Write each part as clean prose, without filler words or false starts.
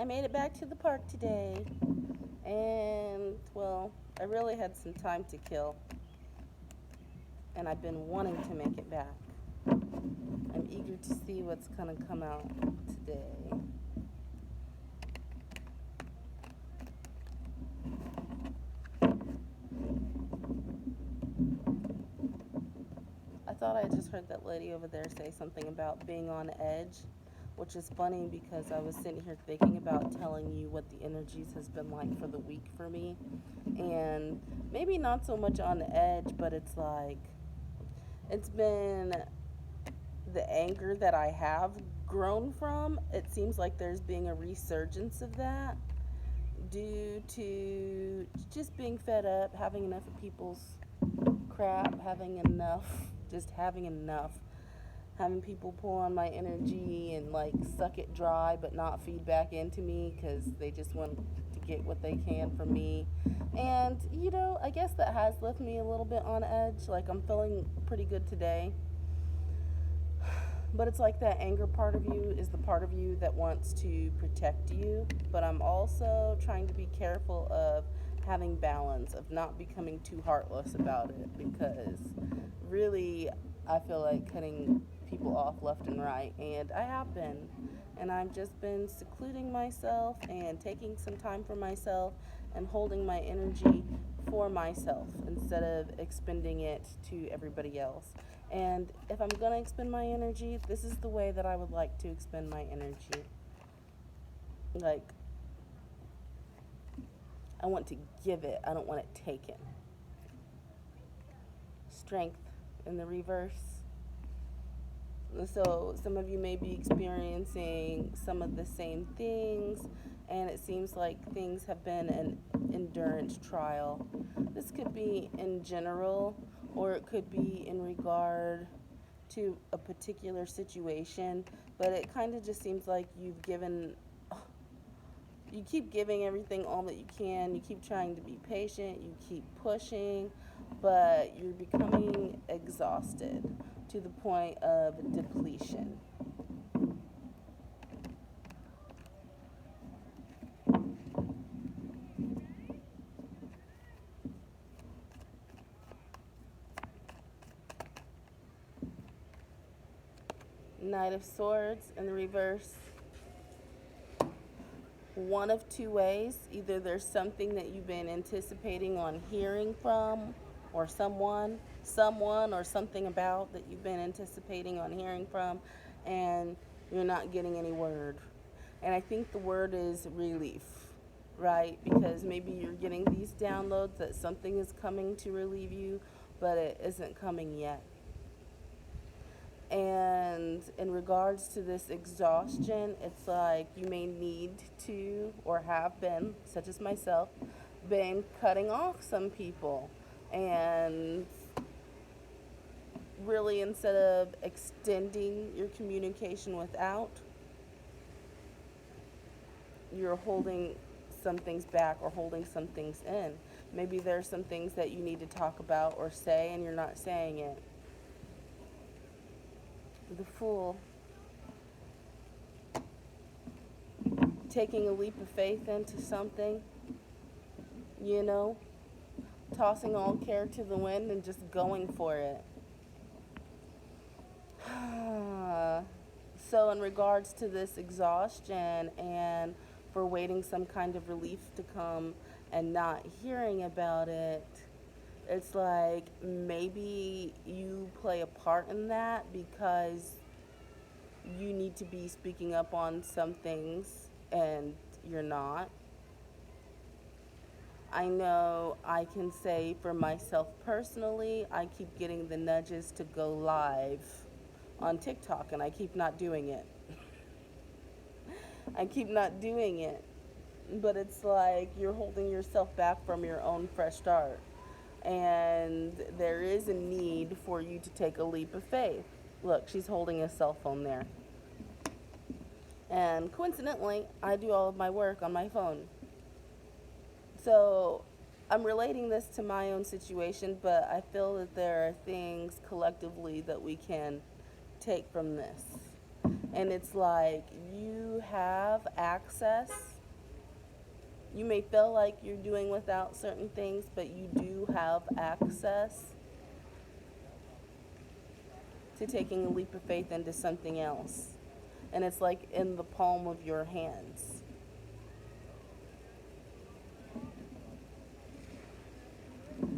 made it back to the park today, and well, I really had some time to kill, and I've been wanting to make it back. I'm eager to see what's gonna come out today. I thought I just heard that lady over there say something about being on edge, which is funny because I was sitting here thinking about telling you what the energies has been like for the week for me. And maybe not so much on edge, but it's been the anger that I have grown from. It seems like there's being a resurgence of that due to just being fed up, having enough of people's crap, having enough, having people pull on my energy and like suck it dry but not feed back into me because they just want to get what they can from me. And I guess that has left me a little bit on edge. Like, I'm feeling pretty good today, but it's like that anger part of you is the part of you that wants to protect you. But I'm also trying to be careful of having balance, of not becoming too heartless about it, because really I feel like cutting people off left and right, and I have been. And I've just been secluding myself and taking some time for myself and holding my energy for myself instead of expending it to everybody else. And if I'm going to expend my energy, this is the way that I would like to expend my energy. Like, I want to give it, I don't want it taken. Strength in the reverse. So, some of you may be experiencing some of the same things, and it seems like things have been an endurance trial. This could be in general, or it could be in regard to a particular situation, but it kind of just seems like you keep giving everything all that you can. You keep trying to be patient, you keep pushing, but you're becoming exhausted to the point of depletion. Knight of Swords in the reverse. One of two ways: either there's something that you've been anticipating on hearing from, or someone or something about that you've been anticipating on hearing from, and you're not getting any word. And I think the word is relief, right? Because maybe you're getting these downloads that something is coming to relieve you, but it isn't coming yet. And in regards to this exhaustion, it's like you may need to, or have been, such as myself, been cutting off some people. And really, instead of extending your communication without, you're holding some things back or holding some things in. Maybe there's some things that you need to talk about or say, and you're not saying it. The Fool. Taking a leap of faith into something, you know, tossing all care to the wind and just going for it. So, in regards to this exhaustion and for waiting some kind of relief to come and not hearing about it, it's like maybe you play a part in that because you need to be speaking up on some things and you're not. I know I can say for myself personally, I keep getting the nudges to go live on TikTok and I keep not doing it. I keep not doing it. But it's like you're holding yourself back from your own fresh start. And there is a need for you to take a leap of faith. Look, she's holding a cell phone there. And coincidentally, I do all of my work on my phone. So I'm relating this to my own situation, but I feel that there are things collectively that we can take from this. And it's like you have access You may feel like you're doing without certain things, but you do have access to taking a leap of faith into something else. And it's like in the palm of your hands.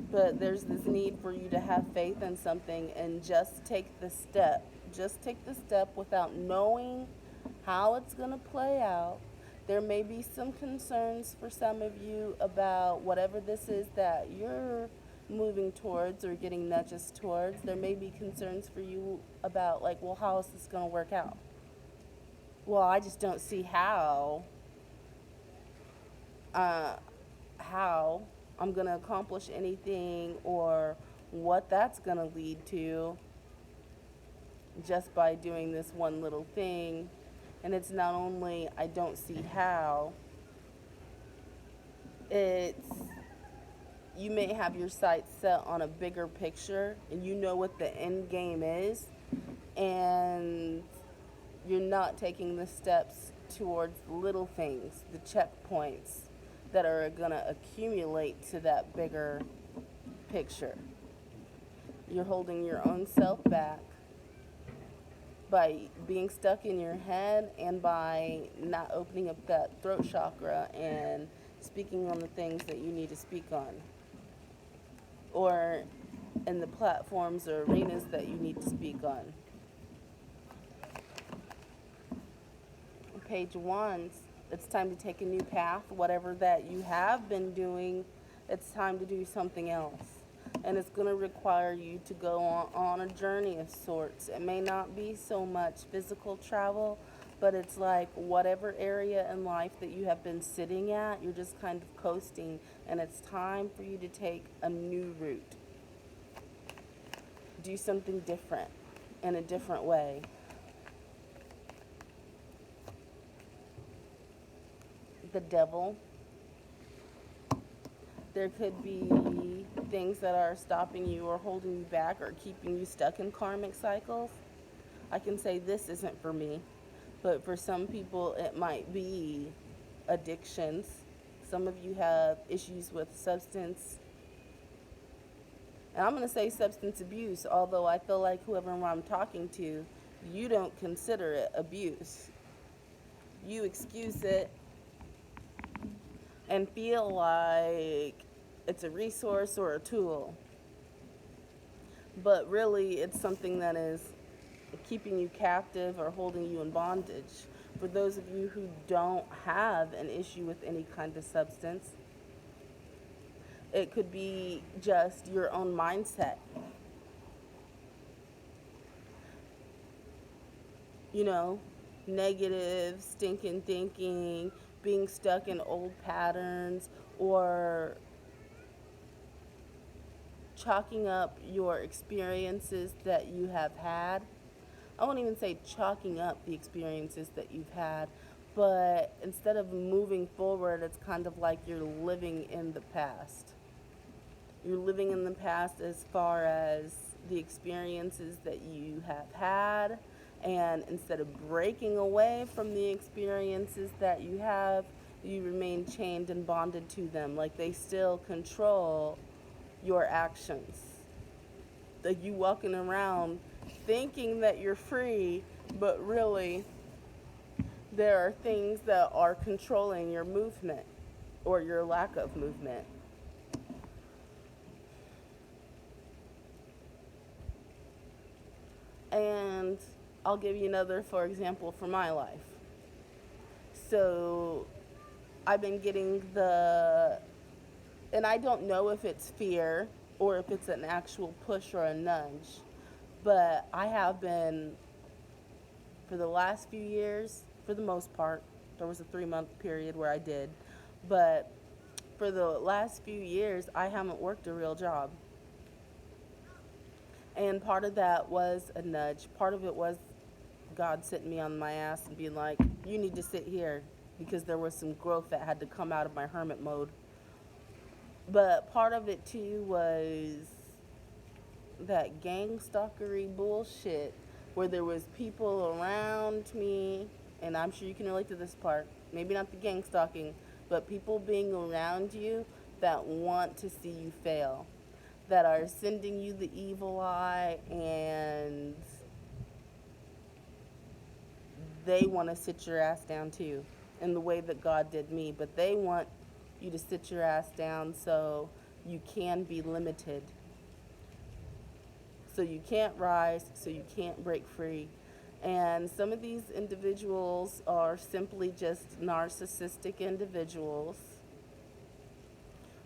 But there's this need for you to have faith in something and just take the step. Just take the step without knowing how it's going to play out. There may be some concerns for some of you about whatever this is that you're moving towards or getting nudges towards. There may be concerns for you about, like, well, how is this going to work out? Well, I just don't see uh, how I'm going to accomplish anything or what that's going to lead to just by doing this one little thing. And it's not only I don't see how, it's you may have your sights set on a bigger picture and you know what the end game is, and you're not taking the steps towards little things, the checkpoints that are going to accumulate to that bigger picture. You're holding your own self back by being stuck in your head and by not opening up that throat chakra and speaking on the things that you need to speak on, or in the platforms or arenas that you need to speak on. Page 1, it's time to take a new path. Whatever that you have been doing, it's time to do something else. And it's going to require you to go on a journey of sorts. It may not be so much physical travel, but it's like whatever area in life that you have been sitting at, you're just kind of coasting, and it's time for you to take a new route. Do something different in a different way. The devil. There could be things that are stopping you or holding you back or keeping you stuck in karmic cycles. I can say this isn't for me, but for some people it might be addictions. Some of you have issues with substance. And I'm going to say substance abuse, although I feel like whoever I'm talking to, you don't consider it abuse. You excuse it and feel like it's a resource or a tool. But really, it's something that is keeping you captive or holding you in bondage. For those of you who don't have an issue with any kind of substance, it could be just your own mindset. You know, negative, stinking thinking, being stuck in old patterns, or chalking up your experiences that you have had. I won't even say chalking up the experiences that you've had, but instead of moving forward, it's kind of like you're living in the past. You're living in the past as far as the experiences that you have had, and instead of breaking away from the experiences that you have, you remain chained and bonded to them, like they still control your actions. Like you walking around thinking that you're free, but really there are things that are controlling your movement or your lack of movement. And I'll give you another, for example, for my life. So I've been getting and I don't know if it's fear or if it's an actual push or a nudge, but I have been, for the last few years, for the most part, there was a 3-month period where I did, but for the last few years, I haven't worked a real job. And part of that was a nudge. Part of it was God sitting me on my ass and being like, you need to sit here, because there was some growth that had to come out of my hermit mode. But part of it too was that gang stalkery bullshit where there was people around me, and I'm sure you can relate to this part, maybe not the gang stalking, but people being around you that want to see you fail, that are sending you the evil eye, and they want to sit your ass down too, in the way that God did me, but they want you to sit your ass down so you can be limited. So you can't rise, so you can't break free. And some of these individuals are simply just narcissistic individuals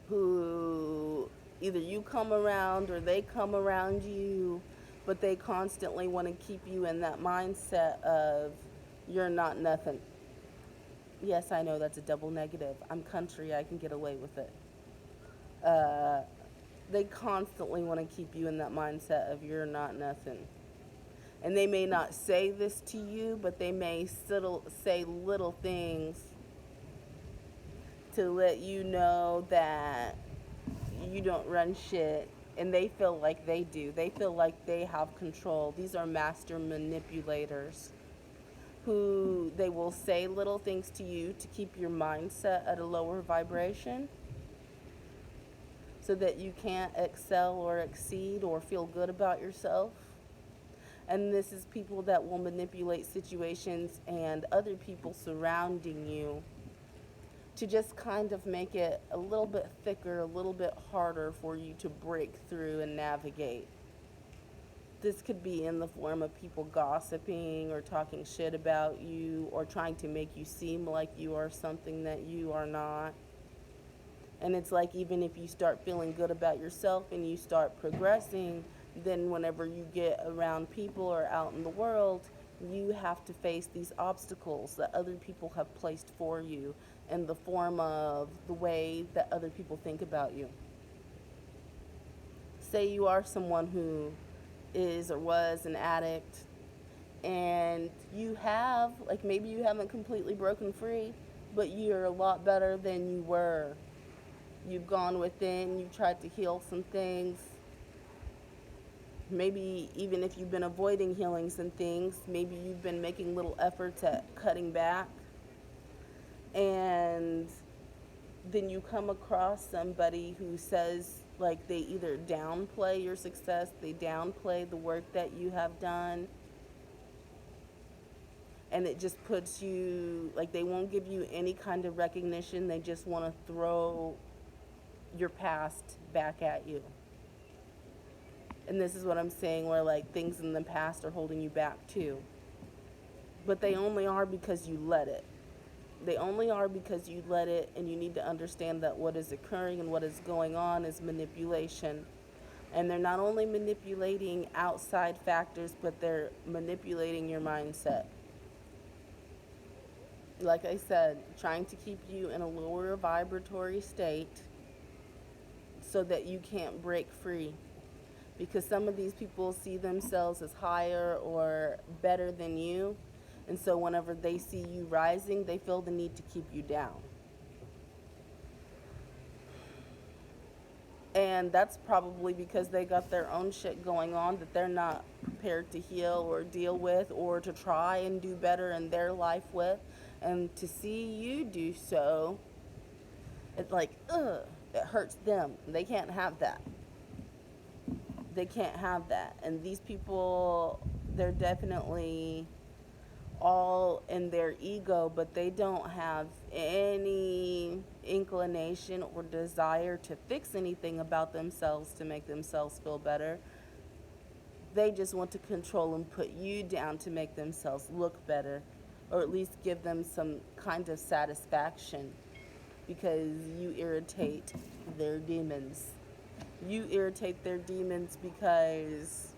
who either you come around or they come around you, but they constantly want to keep you in that mindset of you're not nothing. Yes, I know that's a double negative. I'm country, I can get away with it. Uh, they constantly want to keep you in that mindset of you're not nothing. And they may not say this to you, but they may say little things to let you know that you don't run shit. And they feel like they do. They feel like they have control. These are master manipulators who they will say little things to you to keep your mindset at a lower vibration so that you can't excel or exceed or feel good about yourself. And this is people that will manipulate situations and other people surrounding you to just kind of make it a little bit thicker, a little bit harder for you to break through and navigate. This could be in the form of people gossiping or talking shit about you or trying to make you seem like you are something that you are not. And it's like even if you start feeling good about yourself and you start progressing, then whenever you get around people or out in the world, you have to face these obstacles that other people have placed for you in the form of the way that other people think about you. Say you are someone who is or was an addict, and you have, like maybe you haven't completely broken free, but you're a lot better than you were. You've gone within, you've tried to heal some things. Maybe even if you've been avoiding healing some things, maybe you've been making little efforts at cutting back. And then you come across somebody who says, like, they either downplay your success, they downplay the work that you have done, and it just puts you, like, they won't give you any kind of recognition. They just want to throw your past back at you. And this is what I'm saying, where like things in the past are holding you back too. But they only are because you let it. They only are because you let it, and you need to understand that what is occurring and what is going on is manipulation. And they're not only manipulating outside factors, but they're manipulating your mindset. Like I said, trying to keep you in a lower vibratory state so that you can't break free. Because some of these people see themselves as higher or better than you. And so whenever they see you rising, they feel the need to keep you down. And that's probably because they got their own shit going on that they're not prepared to heal or deal with or to try and do better in their life with. And to see you do so, it's like, ugh, it hurts them. They can't have that. They can't have that. And these people, they're definitely all in their ego, but they don't have any inclination or desire to fix anything about themselves to make themselves feel better. They just want to control and put you down to make themselves look better, or at least give them some kind of satisfaction, because you irritate their demons. You irritate their demons because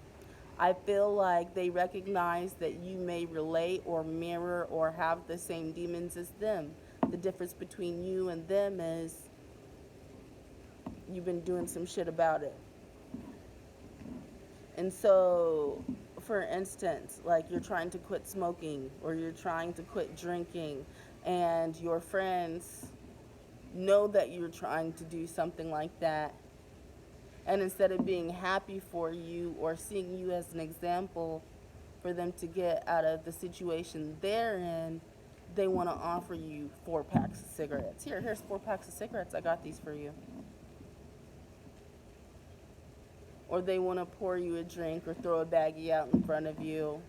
I feel like they recognize that you may relate or mirror or have the same demons as them. The difference between you and them is you've been doing some shit about it. And so, for instance, like you're trying to quit smoking or you're trying to quit drinking, and your friends know that you're trying to do something like that. And instead of being happy for you or seeing you as an example for them to get out of the situation they're in, they want to offer you 4 packs of cigarettes. Here's 4 packs of cigarettes. I got these for you. Or they want to pour you a drink or throw a baggie out in front of you.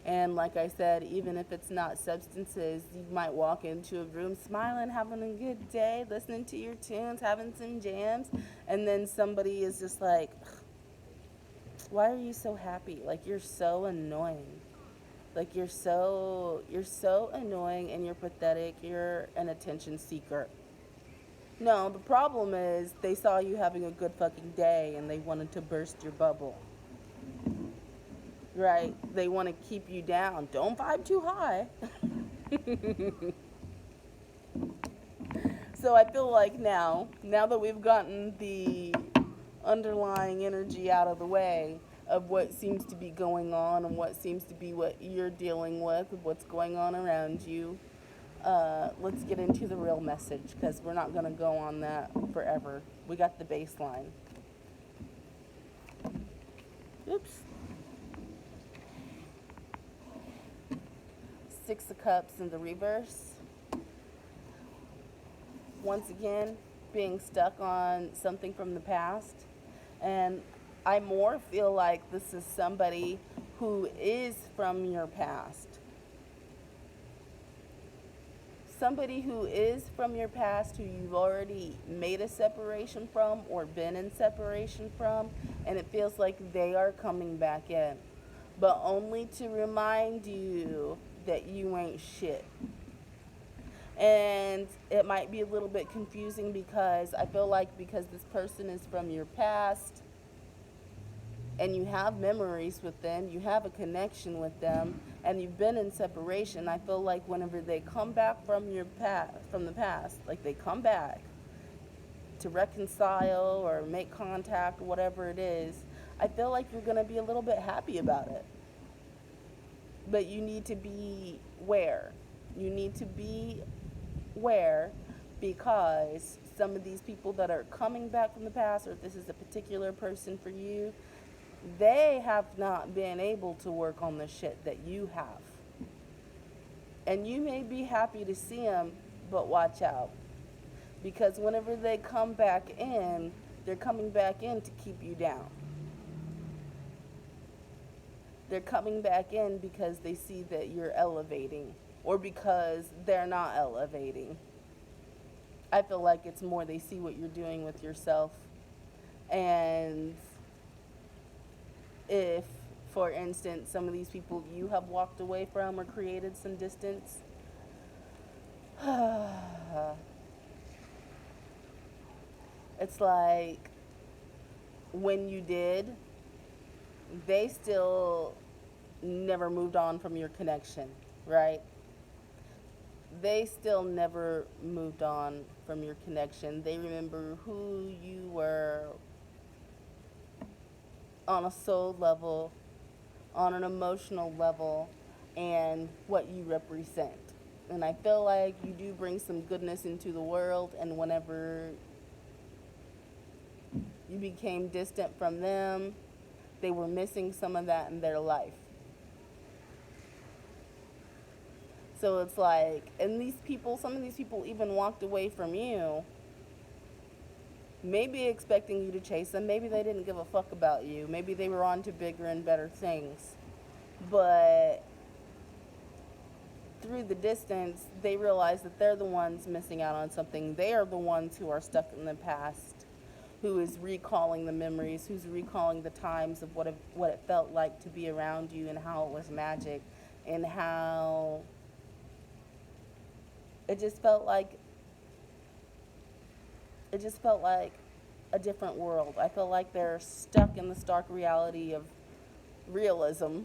And like I said, even if it's not substances, you might walk into a room smiling, having a good day, listening to your tunes, having some jams, and then somebody is just like, why are you so happy? Like, you're so annoying. Like, you're so annoying and you're pathetic. You're an attention seeker. No, the problem is they saw you having a good fucking day and they wanted to burst your bubble. Right? They want to keep you down. Don't vibe too high. So I feel like now that we've gotten the underlying energy out of the way of what seems to be going on and what seems to be what you're dealing with, what's going on around you, let's get into the real message, because we're not going to go on that forever. We got the baseline. Oops. 6 of Cups in the reverse. Once again, being stuck on something from the past. And I more feel like this is somebody who is from your past. Somebody who is from your past, who you've already made a separation from or been in separation from, and it feels like they are coming back in. But only to remind you that you ain't shit. And it might be a little bit confusing because I feel like because this person is from your past and you have memories with them, you have a connection with them, and you've been in separation, I feel like whenever they come back from the past, like they come back to reconcile or make contact, whatever it is, I feel like you're going to be a little bit happy about it. But you need to be aware. You need to be aware because some of these people that are coming back from the past, or if this is a particular person for you, they have not been able to work on the shit that you have. And you may be happy to see them, but watch out. Because whenever they come back in, they're coming back in to keep you down. They're coming back in because they see that you're elevating, or because they're not elevating. I feel like it's more they see what you're doing with yourself. And if, for instance, some of these people you have walked away from or created some distance, it's like when you did, they still never moved on from your connection, right? They still never moved on from your connection. They remember who you were on a soul level, on an emotional level, and what you represent. And I feel like you do bring some goodness into the world, and whenever you became distant from them, they were missing some of that in their life. So it's like, and these people, some of these people even walked away from you, maybe expecting you to chase them. Maybe they didn't give a fuck about you. Maybe they were on to bigger and better things. But through the distance, they realize that they're the ones missing out on something. They are the ones who are stuck in the past, who is recalling the memories, who's recalling the times of what it felt like to be around you, and how it was magic, and how it just felt like a different world. I feel like they're stuck in the stark reality of realism,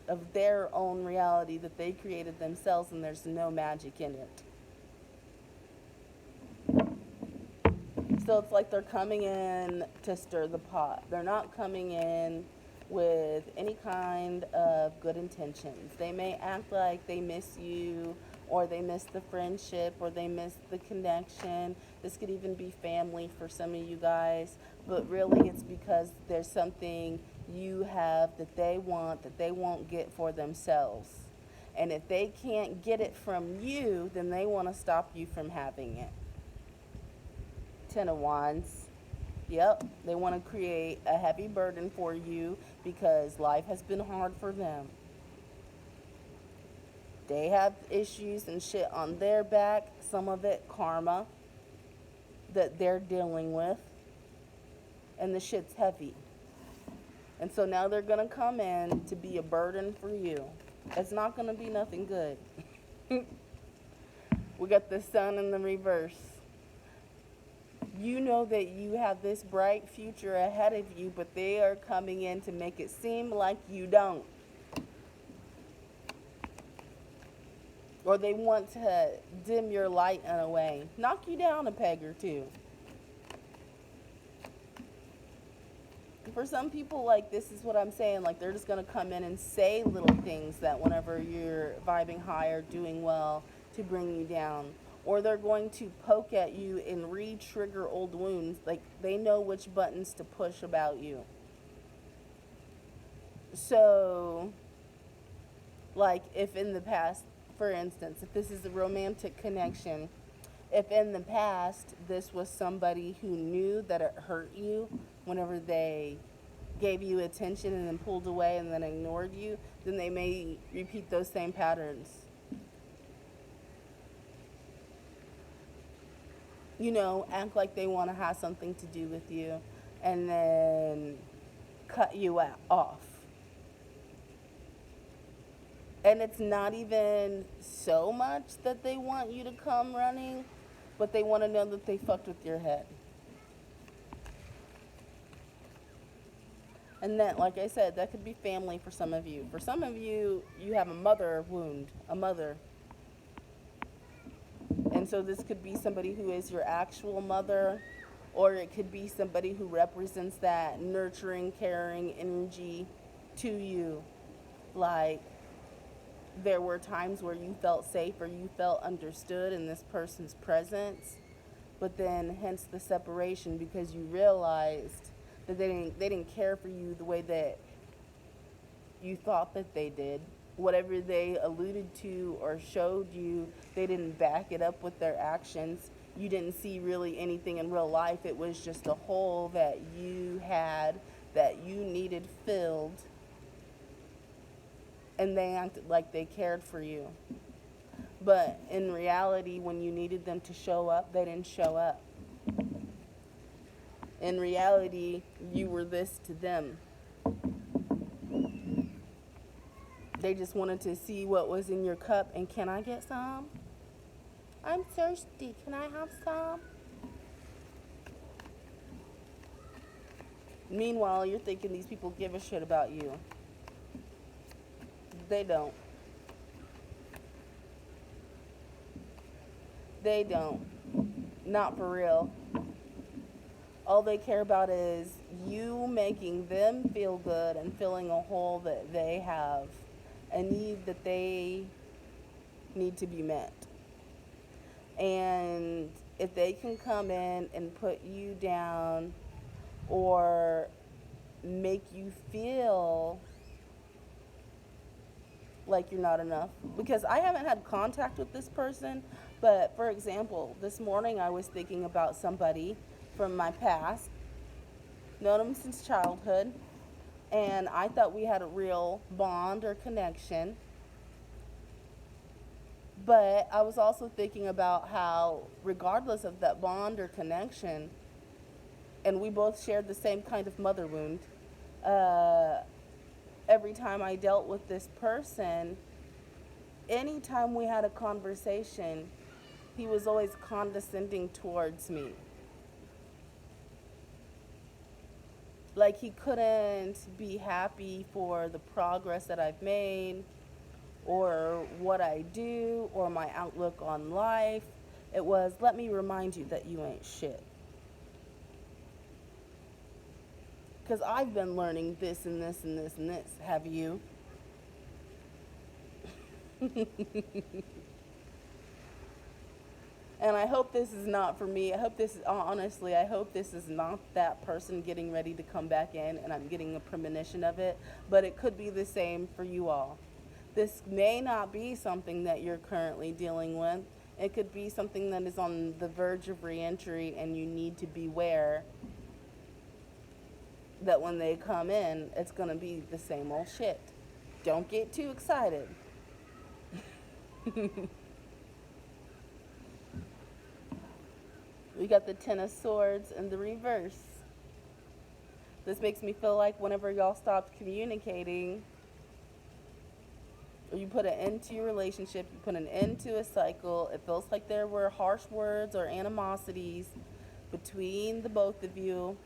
of their own reality that they created themselves, and there's no magic in it. So it's like they're coming in to stir the pot. They're not coming in with any kind of good intentions. They may act like they miss you, or they miss the friendship, or they miss the connection. This could even be family for some of you guys, but really it's because there's something you have that they want that they won't get for themselves. And if they can't get it from you, then they want to stop you from having it. Ten of Wands. Yep, they want to create a heavy burden for you because life has been hard for them. They have issues and shit on their back, some of it karma that they're dealing with, and the shit's heavy. And so now they're going to come in to be a burden for you. It's not going to be nothing good. We got the Sun in the reverse. You know that you have this bright future ahead of you, but they are coming in to make it seem like you don't. Or they want to dim your light in a way. Knock you down a peg or two. For some people, like, this is what I'm saying, like, they're just going to come in and say little things that whenever you're vibing high or doing well to bring you down. Or they're going to poke at you and re-trigger old wounds. Like, they know which buttons to push about you. So, like, if in the past, for instance, if this is a romantic connection, if in the past this was somebody who knew that it hurt you whenever they gave you attention and then pulled away and then ignored you, then they may repeat those same patterns. You know, act like they want to have something to do with you and then cut you off. And it's not even so much that they want you to come running, but they want to know that they fucked with your head. And then, like I said, that could be family for some of you. For some of you, you have a mother wound, a mother. And so this could be somebody who is your actual mother, or it could be somebody who represents that nurturing, caring energy to you. Like, there were times where you felt safe or you felt understood in this person's presence, but then hence the separation because you realized that they didn't care for you the way that you thought that they did. Whatever they alluded to or showed you, they didn't back it up with their actions. You didn't see really anything in real life. It was just a hole that you had that you needed filled. And they acted like they cared for you. But in reality, when you needed them to show up, they didn't show up. In reality, you were this to them. They just wanted to see what was in your cup and can I get some? I'm thirsty. Can I have some? Meanwhile, you're thinking these people give a shit about you. They don't. They don't. Not for real. All they care about is you making them feel good and filling a hole that they have, a need that they need to be met. And if they can come in and put you down or make you feel like you're not enough, because I haven't had contact with this person, but for example, this morning I was thinking about somebody from my past, known them since childhood, and I thought we had a real bond or connection. But I was also thinking about how, regardless of that bond or connection, and we both shared the same kind of mother wound, every time I dealt with this person, anytime we had a conversation, he was always condescending towards me. Like he couldn't be happy for the progress that I've made or what I do or my outlook on life. It was, let me remind you that you ain't shit. Because I've been learning this and this and this and this. Have you? And I hope this is not for me. I hope this is, honestly, I hope this is not that person getting ready to come back in and I'm getting a premonition of it. But it could be the same for you all. This may not be something that you're currently dealing with. It could be something that is on the verge of reentry, and you need to beware that when they come in, it's going to be the same old shit. Don't get too excited. We got the Ten of Swords in the reverse. This makes me feel like whenever y'all stopped communicating, or you put an end to your relationship, you put an end to a cycle, it feels like there were harsh words or animosities between the both of you,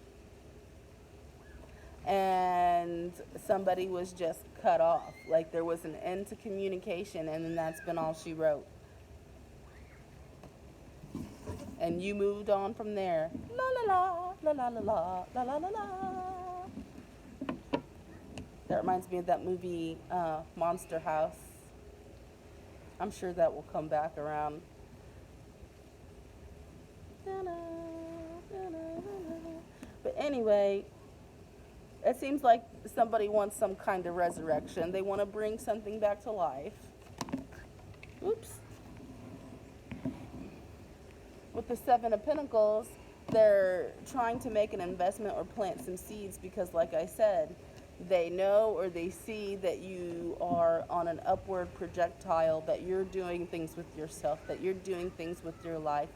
and somebody was just cut off. Like there was an end to communication, and then that's been all she wrote. And you moved on from there. La la la, la la la la, la la la la. That reminds me of that movie, Monster House. I'm sure that will come back around. But anyway, it seems like somebody wants some kind of resurrection. They want to bring something back to life. Oops. With the Seven of Pentacles, they're trying to make an investment or plant some seeds because, like I said, they know or they see that you are on an upward projectile, that you're doing things with yourself, that you're doing things with your life,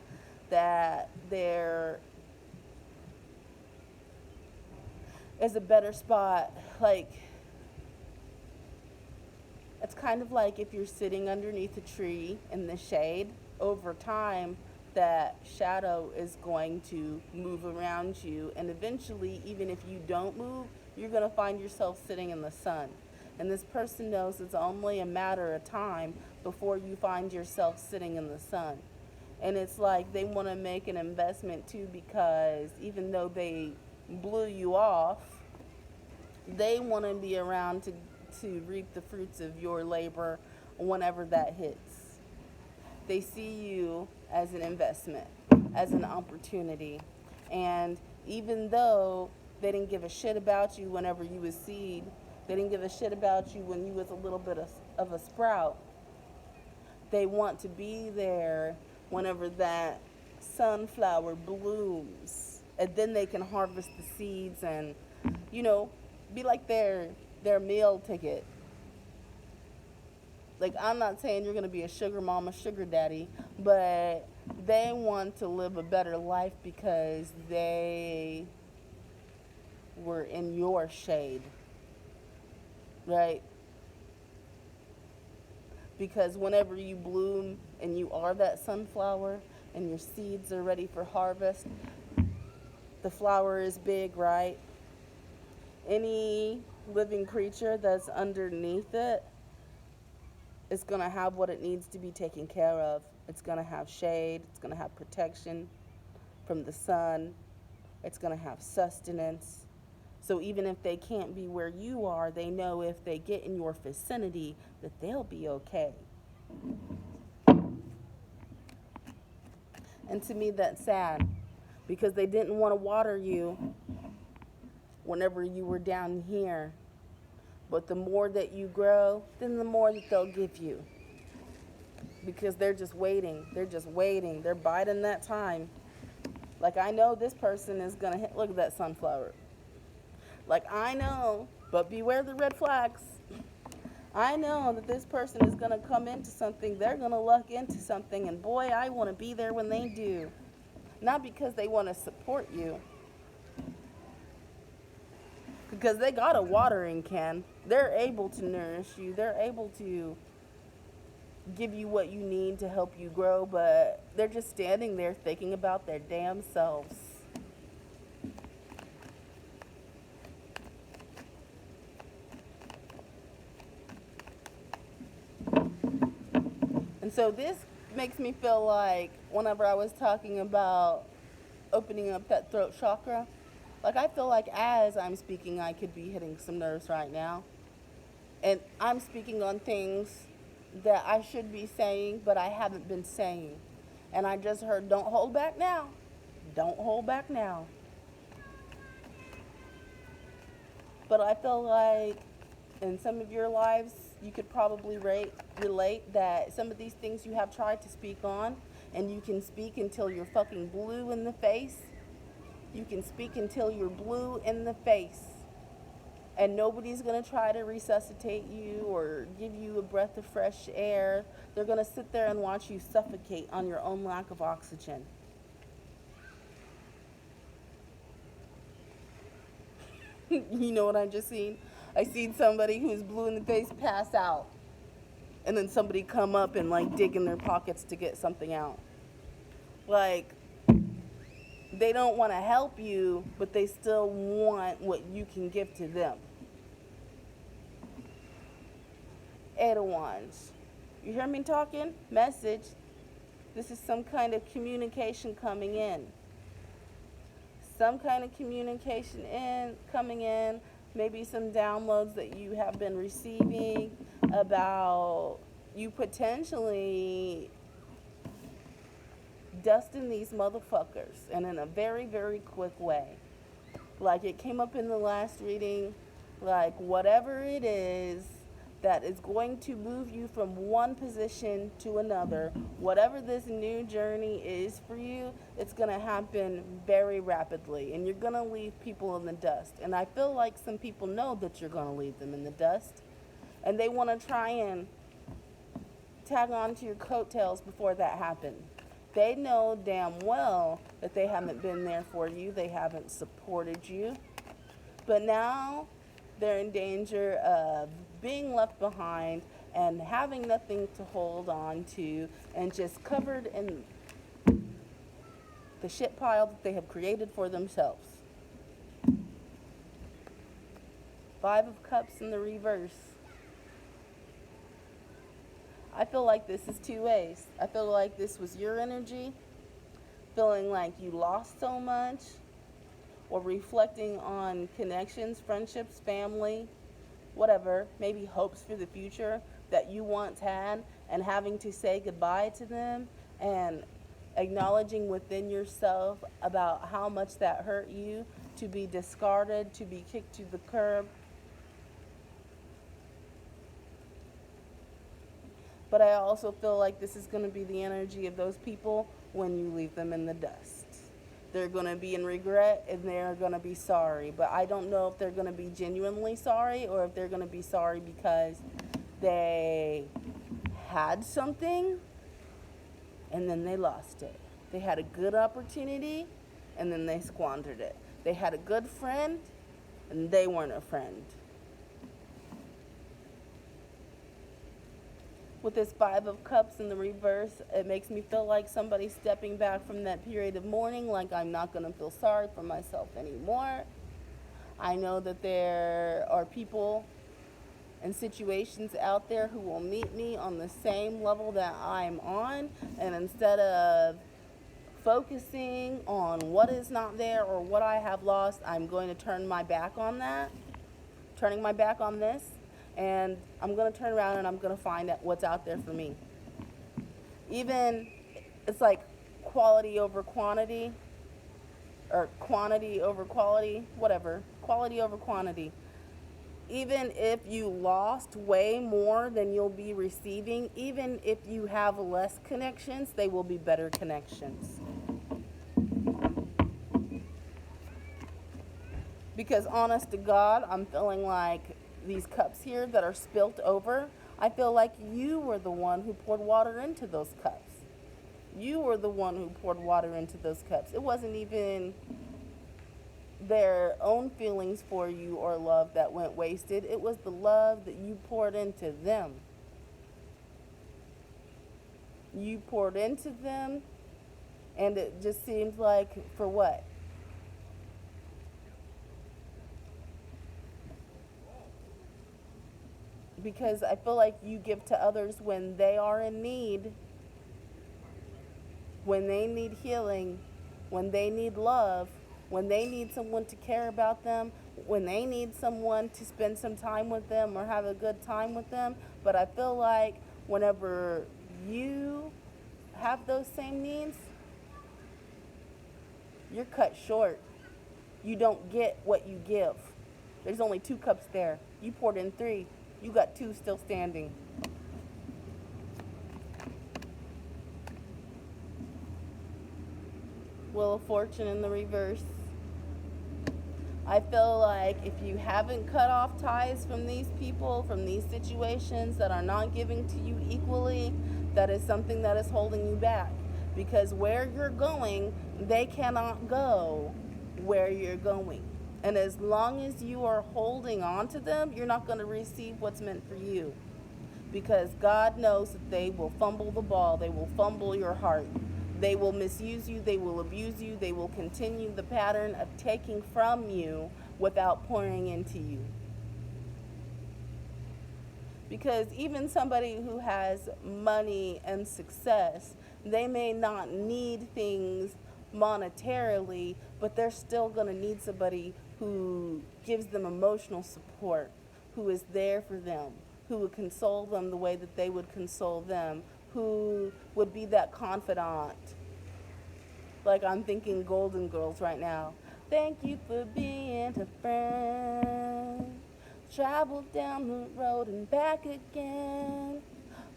that there is a better spot. Like, it's kind of like if you're sitting underneath a tree in the shade, over time, that shadow is going to move around you, and eventually, even if you don't move, you're going to find yourself sitting in the sun. And this person knows it's only a matter of time before you find yourself sitting in the sun. And it's like they want to make an investment too, because even though they blew you off, they want to be around to reap the fruits of your labor whenever that hits. They see you as an investment, as an opportunity. And even though they didn't give a shit about you whenever you was seed, they didn't give a shit about you when you was a little bit of a sprout, they want to be there whenever that sunflower blooms. And then they can harvest the seeds and, be like their meal ticket. Like, I'm not saying you're going to be a sugar mama, sugar daddy, but they want to live a better life because they were in your shade, right? Because whenever you bloom and you are that sunflower and your seeds are ready for harvest, the flower is big, right? Any living creature that's underneath it is going to have what it needs to be taken care of. It's going to have shade. It's going to have protection from the sun. It's going to have sustenance. So even if they can't be where you are, they know if they get in your vicinity that they'll be okay. And to me, that's sad, because they didn't want to water you whenever you were down here. But the more that you grow, then the more that they'll give you. Because they're just waiting. They're just waiting. They're biding that time. Like, I know this person is going to hit. Look at that sunflower. Like, I know, but beware the red flags. I know that this person is going to come into something. They're going to luck into something. And boy, I want to be there when they do. Not because they want to support you, because they got a watering can. They're able to nourish you. They're able to give you what you need to help you grow, but they're just standing there thinking about their damn selves. And so this makes me feel like whenever I was talking about opening up that throat chakra, like, I feel like as I'm speaking, I could be hitting some nerves right now. And I'm speaking on things that I should be saying, but I haven't been saying. And I just heard, don't hold back now. Don't hold back now. But I feel like in some of your lives, you could probably relate that some of these things you have tried to speak on, and you can speak until you're fucking blue in the face. You can speak until you're blue in the face. And nobody's going to try to resuscitate you or give you a breath of fresh air. They're going to sit there and watch you suffocate on your own lack of oxygen. You know what I just seen? I seen somebody who's blue in the face pass out. And then somebody come up and like dig in their pockets to get something out. Like, they don't want to help you, but they still want what you can give to them. Eight of Wands. You hear me talking? Message. This is some kind of communication coming in. Some kind of communication coming in. Maybe some downloads that you have been receiving about you potentially dusting these motherfuckers, and in a very, very quick way. Like it came up in the last reading, like whatever it is that is going to move you from one position to another, whatever this new journey is for you, it's going to happen very rapidly, and you're going to leave people in the dust. And I feel like some people know that you're going to leave them in the dust, and they want to try and tag on to your coattails before that happens. They know damn well that they haven't been there for you. They haven't supported you. But now they're in danger of being left behind and having nothing to hold on to and just covered in the shit pile that they have created for themselves. Five of Cups in the reverse. I feel like this is two ways. I feel like this was your energy, feeling like you lost so much, or reflecting on connections, friendships, family, whatever, maybe hopes for the future that you once had, and having to say goodbye to them, and acknowledging within yourself about how much that hurt you, to be discarded, to be kicked to the curb. But I also feel like this is going to be the energy of those people when you leave them in the dust. They're going to be in regret and they're going to be sorry. But I don't know if they're going to be genuinely sorry or if they're going to be sorry because they had something and then they lost it. They had a good opportunity and then they squandered it. They had a good friend and they weren't a friend. With this Five of Cups in the reverse, it makes me feel like somebody's stepping back from that period of mourning, like I'm not going to feel sorry for myself anymore. I know that there are people and situations out there who will meet me on the same level that I'm on, and instead of focusing on what is not there or what I have lost, I'm going to turn my back on that, turning my back on this. And I'm going to turn around and I'm going to find out what's out there for me. Even, it's like quality over quantity, or quantity over quality, whatever. Quality over quantity. Even if you lost way more than you'll be receiving, even if you have less connections, they will be better connections. Because honest to God, I'm feeling like these cups here that are spilt over, I feel like you were the one who poured water into those cups. You were the one who poured water into those cups. It wasn't even their own feelings for you or love that went wasted. It was the love that you poured into them. You poured into them, and it just seems like, for what? Because I feel like you give to others when they are in need, when they need healing, when they need love, when they need someone to care about them, when they need someone to spend some time with them or have a good time with them. But I feel like whenever you have those same needs, you're cut short. You don't get what you give. There's only 2 cups there. You poured in 3. You got two still standing. Wheel of Fortune in the reverse. I feel like if you haven't cut off ties from these people, from these situations that are not giving to you equally, that is something that is holding you back. Because where you're going, they cannot go where you're going. And as long as you are holding on to them, you're not going to receive what's meant for you. Because God knows that they will fumble the ball, they will fumble your heart. They will misuse you, they will abuse you, they will continue the pattern of taking from you without pouring into you. Because even somebody who has money and success, they may not need things monetarily, but they're still going to need somebody who gives them emotional support, who is there for them, who would console them the way that they would console them, who would be that confidant. Like I'm thinking Golden Girls right now. Thank you for being a friend. Travel down the road and back again.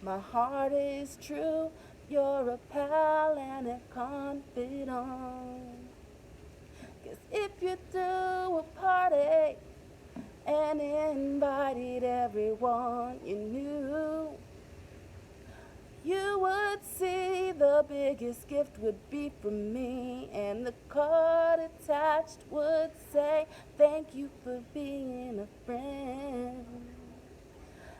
My heart is true. You're a pal and a confidant. 'Cause if you threw a party and invited everyone you knew, you would see the biggest gift would be from me, and the card attached would say, thank you for being a friend.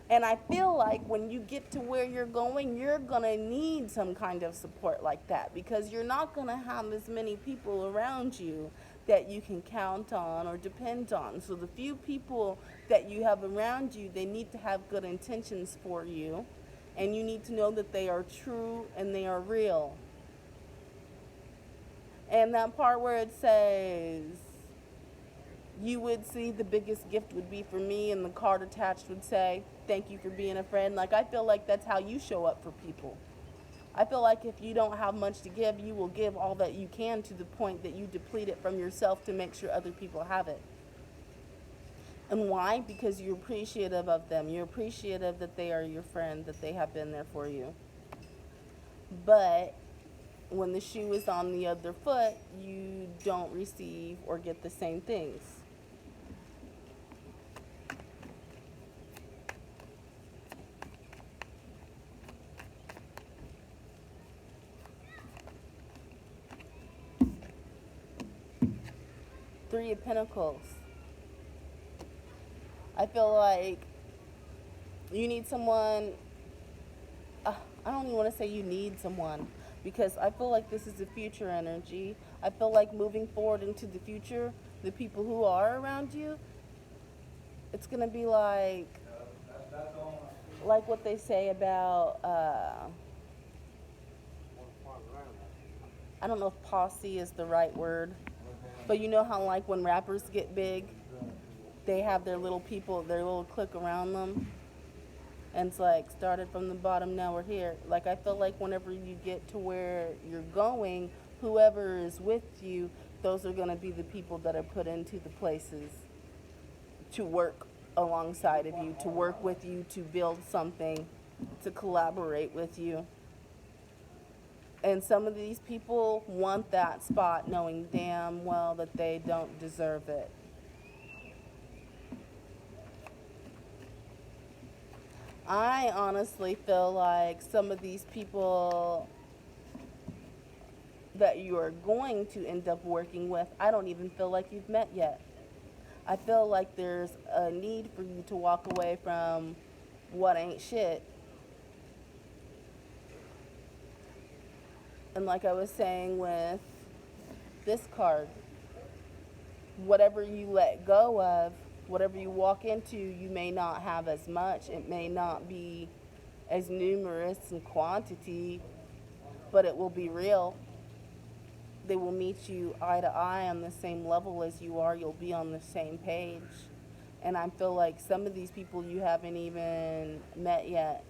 And I feel like when you get to where you're going, you're going to need some kind of support like that, because you're not going to have as many people around you that you can count on or depend on. So the few people that you have around you, they need to have good intentions for you. And you need to know that they are true and they are real. And that part where it says, you would see the biggest gift would be for me, and the card attached would say, thank you for being a friend. Like, I feel like that's how you show up for people. I feel like if you don't have much to give, you will give all that you can to the point that you deplete it from yourself to make sure other people have it. And why? Because you're appreciative of them. You're appreciative that they are your friend, that they have been there for you. But when the shoe is on the other foot, you don't receive or get the same things. Three of Pentacles. I feel like you need someone. I don't even want to say you need someone, because I feel like this is a future energy. I feel like moving forward into the future, the people who are around you, it's going to be like what they say about, I don't know if posse is the right word, but you know how like when rappers get big, they have their little people, their little clique around them. And it's like, started from the bottom, now we're here. Like, I feel like whenever you get to where you're going, whoever is with you, those are going to be the people that are put into the places to work alongside of you, to work with you, to build something, to collaborate with you. And some of these people want that spot knowing damn well that they don't deserve it. I honestly feel like some of these people that you are going to end up working with, I don't even feel like you've met yet. I feel like there's a need for you to walk away from what ain't shit. And like I was saying with this card, whatever you let go of, whatever you walk into, you may not have as much. It may not be as numerous in quantity, but it will be real. They will meet you eye to eye on the same level as you are. You'll be on the same page. And I feel like some of these people you haven't even met yet.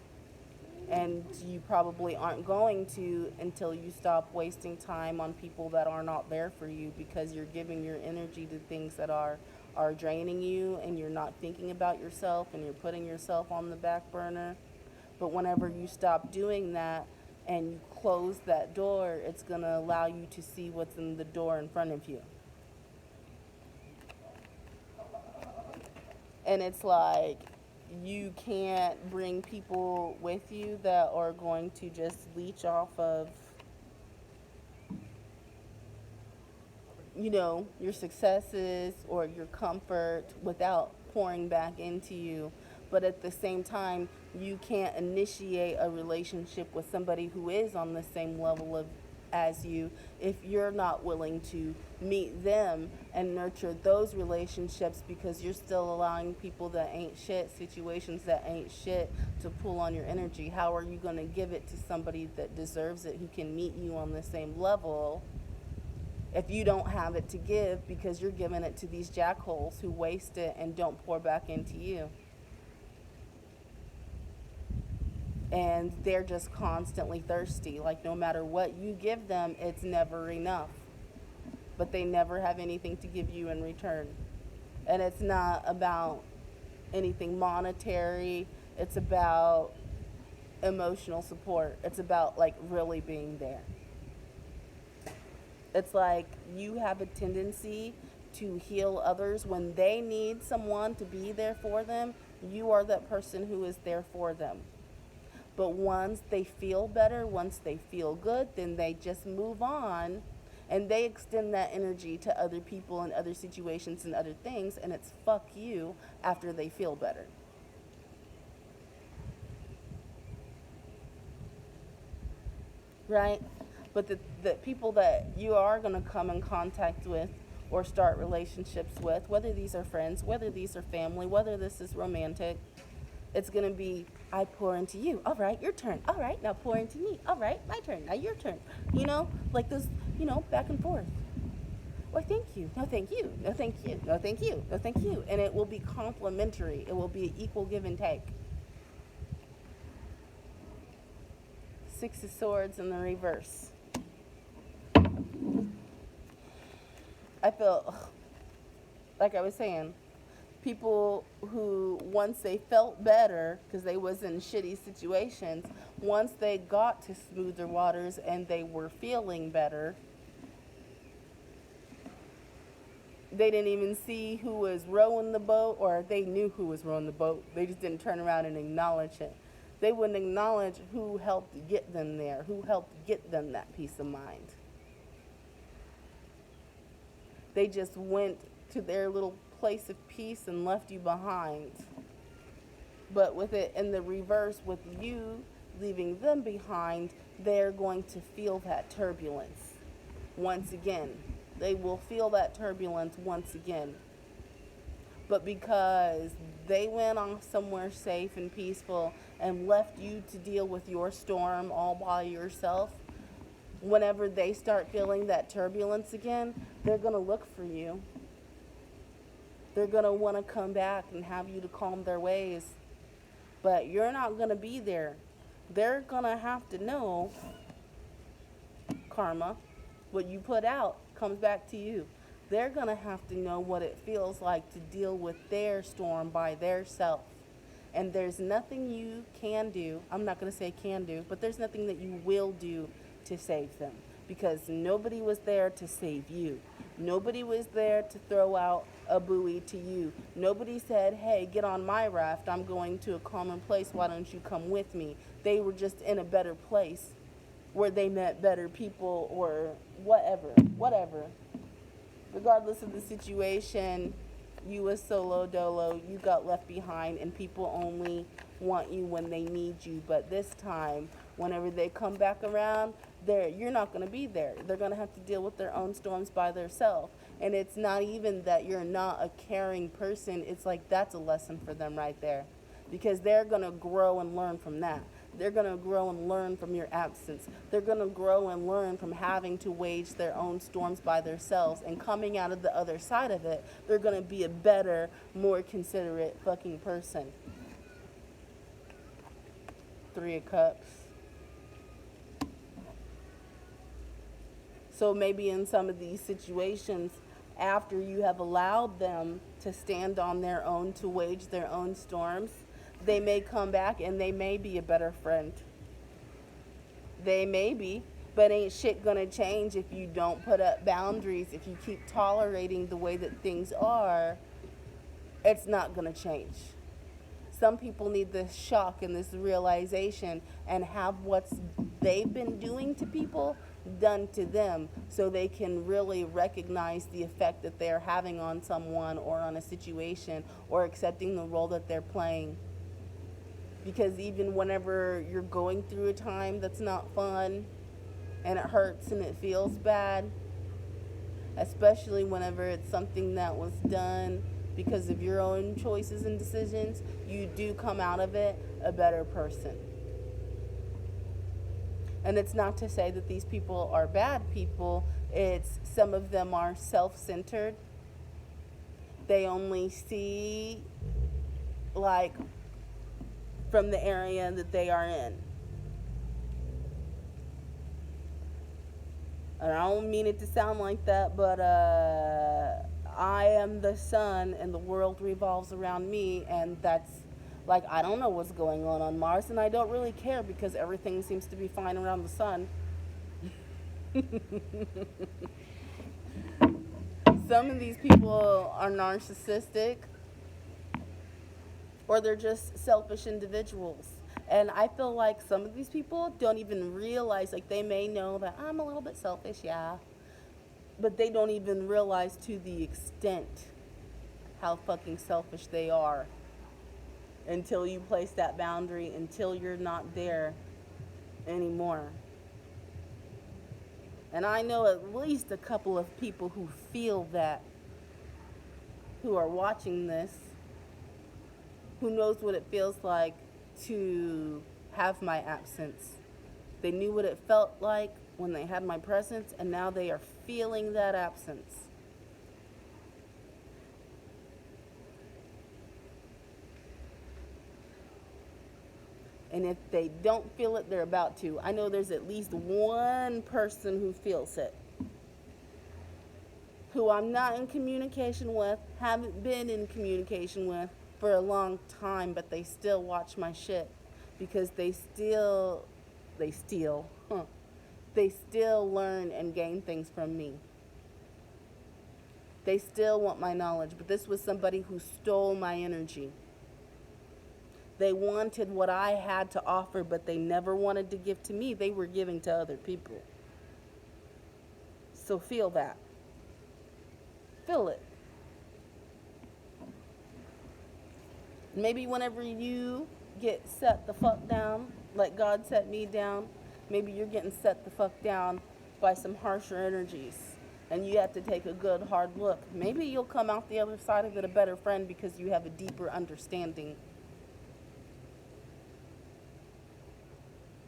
And you probably aren't going to until you stop wasting time on people that are not there for you, because you're giving your energy to things that are are draining you and you're not thinking about yourself and you're putting yourself on the back burner. But whenever you stop doing that and you close that door, it's going to allow you to see what's in the door in front of you. And it's like you can't bring people with you that are going to just leech off of, your successes or your comfort without pouring back into you. But at the same time, you can't initiate a relationship with somebody who is on the same level of as you if you're not willing to meet them and nurture those relationships, because you're still allowing people that ain't shit, situations that ain't shit, to pull on your energy. How are you going to give it to somebody that deserves it, who can meet you on the same level, if you don't have it to give, because you're giving it to these jackholes who waste it and don't pour back into you? And they're just constantly thirsty. Like, no matter what you give them, it's never enough. But they never have anything to give you in return. And it's not about anything monetary. It's about emotional support. It's about, like, really being there. It's like you have a tendency to heal others when they need someone to be there for them. You are that person who is there for them. But once they feel better, once they feel good, then they just move on and they extend that energy to other people and other situations and other things, and it's fuck you after they feel better. Right? But the people that you are going to come in contact with or start relationships with, whether these are friends, whether these are family, whether this is romantic, it's going to be, I pour into you. All right, your turn. All right, now pour into me. All right, my turn. Now your turn. Like this, back and forth. Well, thank you. No, thank you. No, thank you. No, thank you. No, thank you. And it will be complementary. It will be equal give and take. Six of Swords in the reverse. I feel, like I was saying, people who, once they felt better because they was in shitty situations, once they got to smoother waters and they were feeling better, they didn't even see who was rowing the boat, or they knew who was rowing the boat. They just didn't turn around and acknowledge it. They wouldn't acknowledge who helped get them there, who helped get them that peace of mind. They just went to their little place of peace and left you behind. But with it in the reverse, with you leaving them behind, they're going to feel that turbulence once again. They will feel that turbulence once again. But because they went off somewhere safe and peaceful and left you to deal with your storm all by yourself, whenever they start feeling that turbulence again, they're going to look for you. They're going to want to come back and have you to calm their ways. But you're not going to be there. They're going to have to know, karma, what you put out comes back to you. They're going to have to know what it feels like to deal with their storm by their self. And there's nothing you can do, I'm not going to say can do, but there's nothing that you will do to save them. Because nobody was there to save you. Nobody was there to throw out a buoy to you. Nobody said, hey, get on my raft. I'm going to a calmer place. Why don't you come with me? They were just in a better place where they met better people or whatever. Regardless of the situation, you was solo dolo, you got left behind, and people only want you when they need you. But this time, whenever they come back around, you're not going to be there. They're going to have to deal with their own storms by themselves. And it's not even that you're not a caring person. It's like that's a lesson for them right there. Because they're going to grow and learn from that. They're going to grow and learn from your absence. They're going to grow and learn from having to wage their own storms by themselves. And coming out of the other side of it, they're going to be a better, more considerate fucking person. Three of Cups. So maybe in some of these situations, after you have allowed them to stand on their own, to wage their own storms, they may come back and they may be a better friend. They may be, but ain't shit gonna change if you don't put up boundaries. If you keep tolerating the way that things are, it's not gonna change. Some people need this shock and this realization and have what's they've been doing to people done to them, so they can really recognize the effect that they're having on someone or on a situation, or accepting the role that they're playing. Because even whenever you're going through a time that's not fun and it hurts and it feels bad, especially whenever it's something that was done because of your own choices and decisions, you do come out of it a better person. And it's not to say that these people are bad people, it's some of them are self-centered. They only see, like, from the area that they are in. And I don't mean it to sound like that, but I am the sun and the world revolves around me, and that's like, I don't know what's going on Mars, and I don't really care because everything seems to be fine around the sun. Some of these people are narcissistic, or they're just selfish individuals. And I feel like some of these people don't even realize, like, they may know that I'm a little bit selfish, yeah, but they don't even realize to the extent how fucking selfish they are until you place that boundary, until you're not there anymore. And I know at least a couple of people who feel that, who are watching this, who knows what it feels like to have my absence. They knew what it felt like when they had my presence, and now they are feeling that absence. And if they don't feel it, they're about to. I know there's at least one person who feels it, who I'm not in communication with, haven't been in communication with for a long time, but they still watch my shit because they still learn and gain things from me. They still want my knowledge, but this was somebody who stole my energy. They wanted what I had to offer, but they never wanted to give to me. They were giving to other people. So feel that. Feel it. Maybe whenever you get set the fuck down, like God set me down, maybe you're getting set the fuck down by some harsher energies, and you have to take a good hard look. Maybe you'll come out the other side of it a better friend because you have a deeper understanding.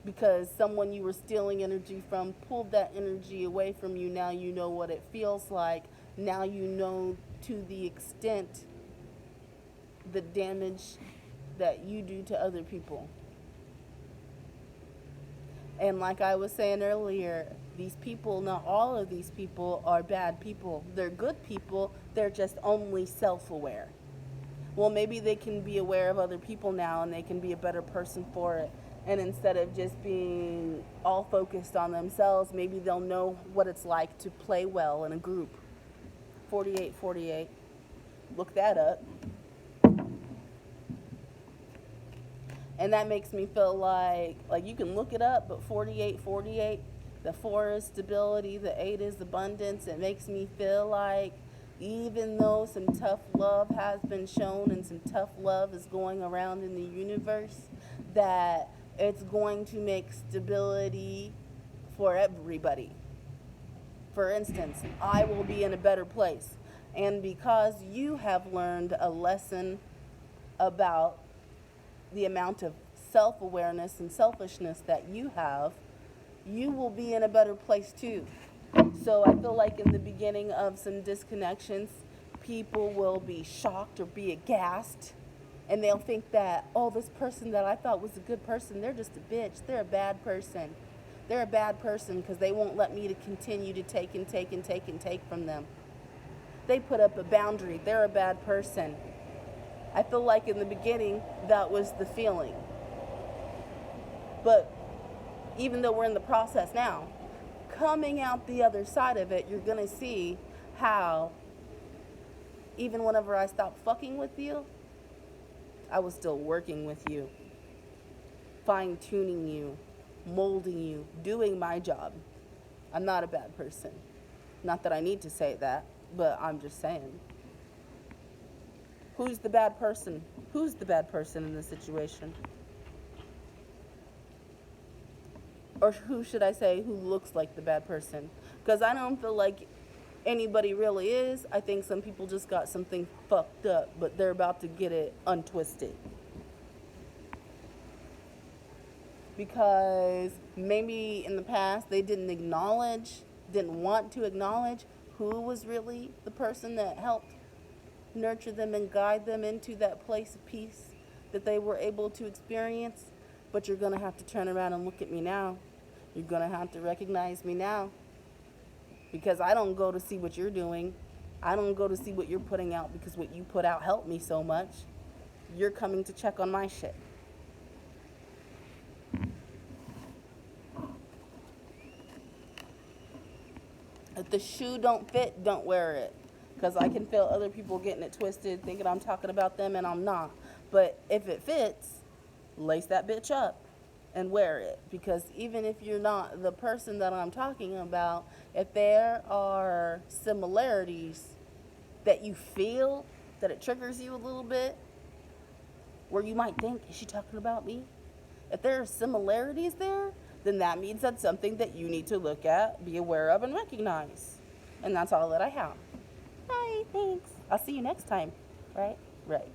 Because someone you were stealing energy from pulled that energy away from you. Now you know what it feels like. Now you know to the extent the damage that you do to other people. And like I was saying earlier, these people, not all of these people are bad people. They're good people. They're just only self-aware. Well, maybe they can be aware of other people now and they can be a better person for it. And instead of just being all focused on themselves, maybe they'll know what it's like to play well in a group. 4848. Look that up. And that makes me feel like you can look it up, but 4848, the 4 is stability, the 8 is abundance. It makes me feel like even though some tough love has been shown and some tough love is going around in the universe, that it's going to make stability for everybody. For instance, I will be in a better place. And because you have learned a lesson about the amount of self-awareness and selfishness that you have, you will be in a better place too. So I feel like in the beginning of some disconnections, people will be shocked or be aghast. And they'll think that, oh, this person that I thought was a good person, they're just a bitch. They're a bad person. They're a bad person because they won't let me to continue to take and take and take and take from them. They put up a boundary. They're a bad person. I feel like in the beginning, that was the feeling. But even though we're in the process now, coming out the other side of it, you're going to see how even whenever I stopped fucking with you, I was still working with you, fine-tuning you, molding you, doing my job. I'm not a bad person. Not that I need to say that, but I'm just saying. Who's the bad person? Who's the bad person in this situation? Or who should I say who looks like the bad person? Because I don't feel like anybody really is. I think some people just got something fucked up, but they're about to get it untwisted. Because maybe in the past they didn't want to acknowledge who was really the person that helped nurture them and guide them into that place of peace that they were able to experience. But you're going to have to turn around and look at me now. You're going to have to recognize me now. Because I don't go to see what you're doing. I don't go to see what you're putting out because what you put out helped me so much. You're coming to check on my shit. If the shoe don't fit, don't wear it. Because I can feel other people getting it twisted, thinking I'm talking about them, and I'm not. But if it fits, lace that bitch up and wear it. Because even if you're not the person that I'm talking about, if there are similarities that you feel that it triggers you a little bit, where you might think, is she talking about me? If there are similarities there, then that means that's something that you need to look at, be aware of, and recognize. And that's all that I have. Bye, thanks. I'll see you next time. Right? Right.